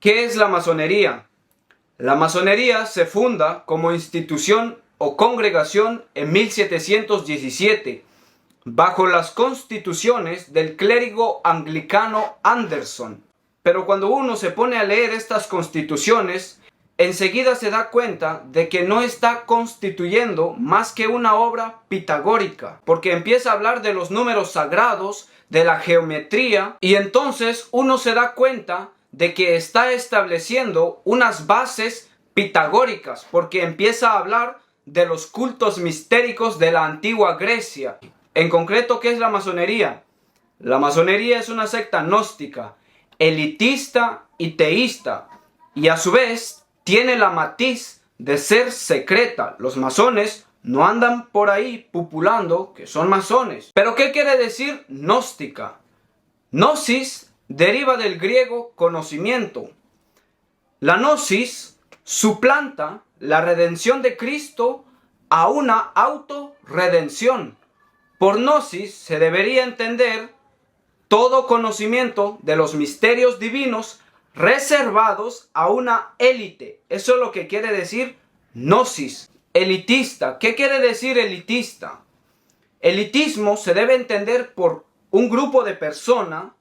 ¿Qué es la masonería? La masonería se funda como institución o congregación en 1717, bajo las constituciones del clérigo anglicano Anderson. Pero cuando uno se pone a leer estas constituciones, enseguida se da cuenta de que no está constituyendo más que una obra pitagórica, porque empieza a hablar de los números sagrados, de la geometría, y entonces uno se da cuenta de que está estableciendo unas bases pitagóricas, porque empieza a hablar de los cultos mistéricos de la antigua Grecia. En concreto, ¿qué es la masonería? La masonería es una secta gnóstica, elitista y teísta, y a su vez tiene la matiz de ser secreta. Los masones no andan por ahí pupulando que son masones. ¿Pero qué quiere decir gnóstica? Gnosis deriva del griego conocimiento. La gnosis suplanta la redención de Cristo a una autorredención. Por gnosis se debería entender todo conocimiento de los misterios divinos reservados a una élite. Eso es lo que quiere decir gnosis. Elitista. ¿Qué quiere decir elitista? Elitismo se debe entender por un grupo de personas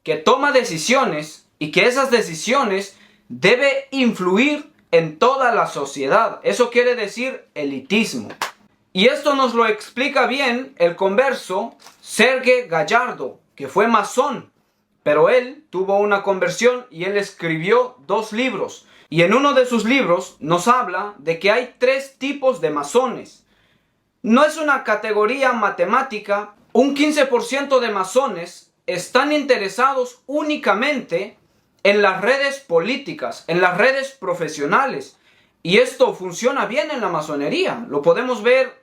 que toma decisiones y que esas decisiones debe influir en toda la sociedad. Eso quiere decir elitismo. Y esto nos lo explica bien el converso Serge Gallardo, que fue masón, pero él tuvo una conversión y él escribió 2 libros. Y en uno de sus libros nos habla de que hay 3 tipos de masones. No es una categoría matemática. Un 15% de masones están interesados únicamente en las redes políticas, en las redes profesionales. Y esto funciona bien en la masonería. Lo podemos ver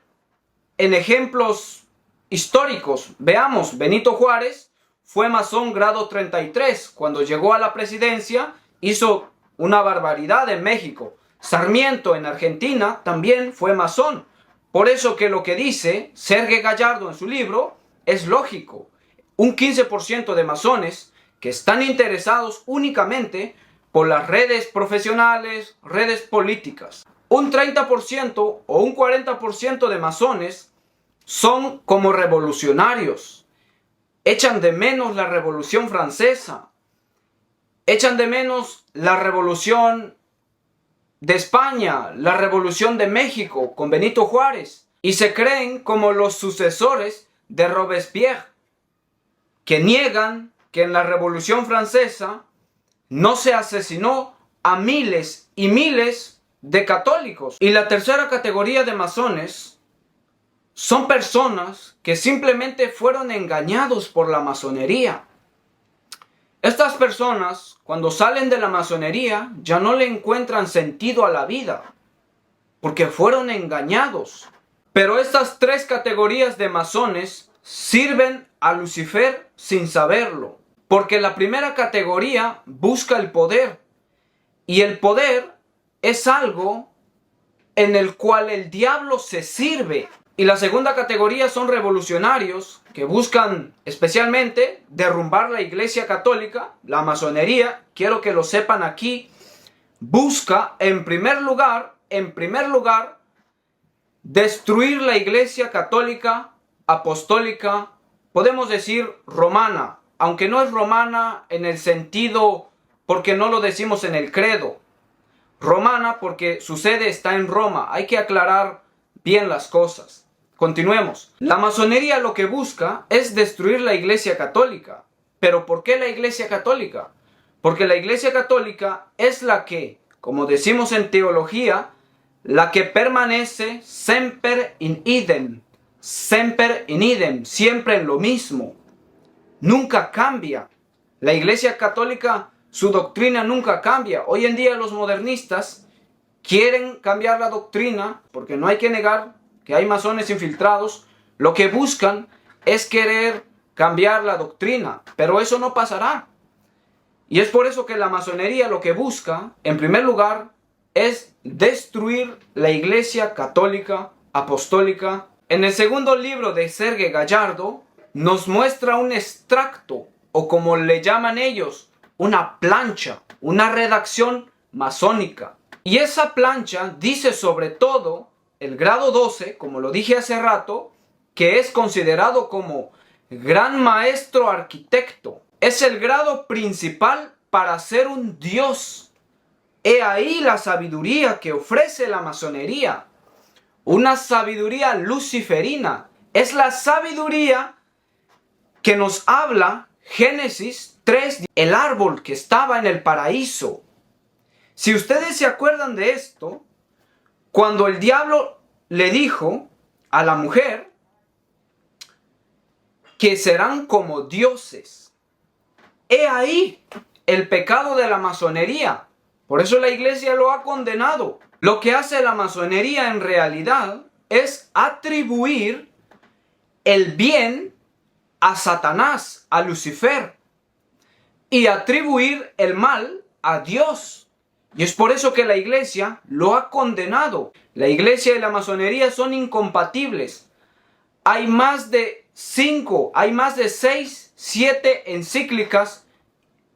en ejemplos históricos. Veamos, Benito Juárez fue masón grado 33. Cuando llegó a la presidencia hizo una barbaridad en México. Sarmiento en Argentina también fue masón. Por eso que lo que dice Serge Gallardo en su libro es lógico. Un 15% de masones que están interesados únicamente por las redes profesionales, redes políticas. Un 30% o un 40% de masones son como revolucionarios. Echan de menos la Revolución Francesa. Echan de menos la Revolución de España, la Revolución de México con Benito Juárez. Y se creen como los sucesores de Robespierre, que niegan que en la Revolución Francesa no se asesinó a miles y miles de católicos. Y la tercera categoría de masones son personas que simplemente fueron engañados por la masonería. Estas personas, cuando salen de la masonería, ya no le encuentran sentido a la vida, porque fueron engañados. Pero estas 3 categorías de masones sirven a Lucifer sin saberlo, porque la primera categoría busca el poder, y el poder es algo en el cual el diablo se sirve. Y la segunda categoría son revolucionarios que buscan especialmente derrumbar la Iglesia Católica. La masonería, quiero que lo sepan aquí, busca en primer lugar, destruir la Iglesia Católica Apostólica, podemos decir romana, aunque no es romana en el sentido porque no lo decimos en el credo. Romana porque su sede está en Roma. Hay que aclarar bien las cosas. Continuemos. La masonería lo que busca es destruir la Iglesia Católica. ¿Pero por qué la Iglesia Católica? Porque la Iglesia Católica es la que, como decimos en teología, la que permanece semper in idem. Semper in idem, siempre en lo mismo. Nunca cambia. La Iglesia Católica, su doctrina nunca cambia. Hoy en día los modernistas quieren cambiar la doctrina, porque no hay que negar que hay masones infiltrados. Lo que buscan es querer cambiar la doctrina, pero eso no pasará. Y es por eso que la masonería lo que busca, en primer lugar, es destruir la Iglesia Católica Apostólica. En el segundo libro de Serge Gallardo nos muestra un extracto, o como le llaman ellos, una plancha, una redacción masónica. Y esa plancha dice sobre todo el grado 12, como lo dije hace rato, que es considerado como gran maestro arquitecto. Es el grado principal para ser un dios. He ahí la sabiduría que ofrece la masonería. Una sabiduría luciferina. Es la sabiduría que nos habla Génesis 3, el árbol que estaba en el paraíso. Si ustedes se acuerdan de esto, cuando el diablo le dijo a la mujer que serán como dioses. He ahí el pecado de la masonería. Por eso la iglesia lo ha condenado. Lo que hace la masonería en realidad es atribuir el bien a Satanás, a Lucifer, y atribuir el mal a Dios. Y es por eso que la iglesia lo ha condenado. La iglesia y la masonería son incompatibles. Hay más de 6, 7 encíclicas,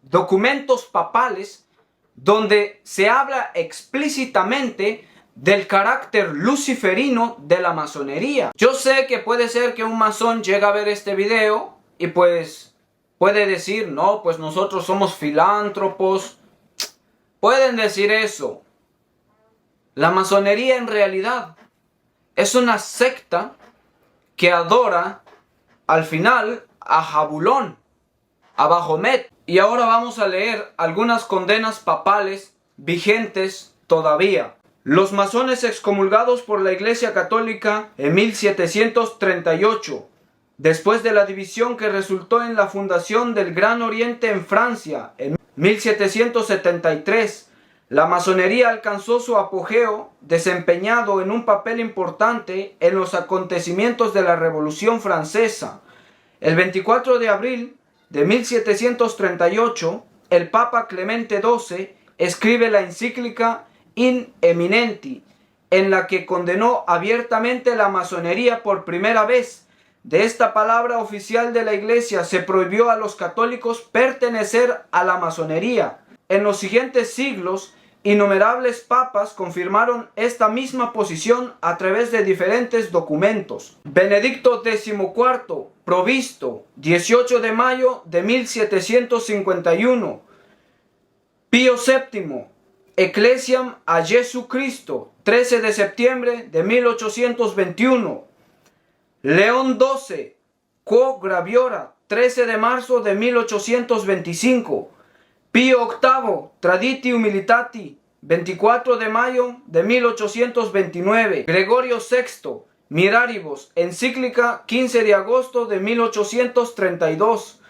documentos papales, donde se habla explícitamente del carácter luciferino de la masonería. Yo sé que puede ser que un masón llegue a ver este video y pues puede decir, no, pues nosotros somos filántropos. Pueden decir eso. La masonería en realidad es una secta que adora al final a Jabulón, a Bajomet. Y ahora vamos a leer algunas condenas papales vigentes todavía. Los masones excomulgados por la Iglesia Católica en 1738, después de la división que resultó en la fundación del Gran Oriente en Francia en 1773, la masonería alcanzó su apogeo desempeñado en un papel importante en los acontecimientos de la Revolución Francesa. El 24 de abril de 1738, el Papa Clemente XII escribe la encíclica In Eminenti, en la que condenó abiertamente la masonería por primera vez. De esta palabra oficial de la Iglesia se prohibió a los católicos pertenecer a la masonería. En los siguientes siglos, innumerables papas confirmaron esta misma posición a través de diferentes documentos. Benedicto XIV, provisto, 18 de mayo de 1751. Pío VII, Ecclesiam a Jesucristo, 13 de septiembre de 1821. León XII, Quo Graviora, 13 de marzo de 1825. Pío VIII, Traditio Militati, 24 de mayo de 1829. Gregorio VI, Miraribus, encíclica 15 de agosto de 1832.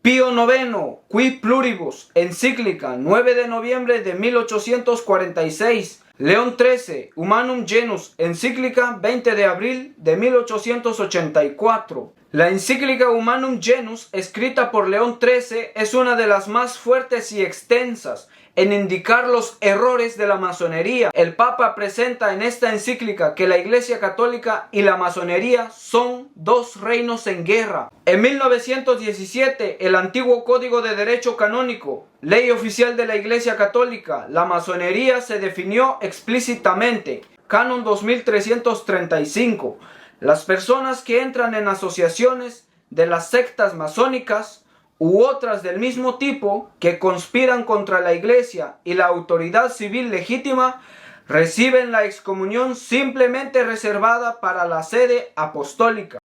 Pío IX, Qui Pluribus, encíclica 9 de noviembre de 1846. León XIII, Humanum Genus, encíclica 20 de abril de 1884. La encíclica Humanum Genus, escrita por León XIII, es una de las más fuertes y extensas en indicar los errores de la masonería. El Papa presenta en esta encíclica que la Iglesia Católica y la masonería son dos reinos en guerra. En 1917, el antiguo Código de Derecho Canónico, ley oficial de la Iglesia Católica, la masonería se definió explícitamente. Canon 2335. Las personas que entran en asociaciones de las sectas masónicas u otras del mismo tipo que conspiran contra la Iglesia y la autoridad civil legítima reciben la excomunión simplemente reservada para la sede apostólica.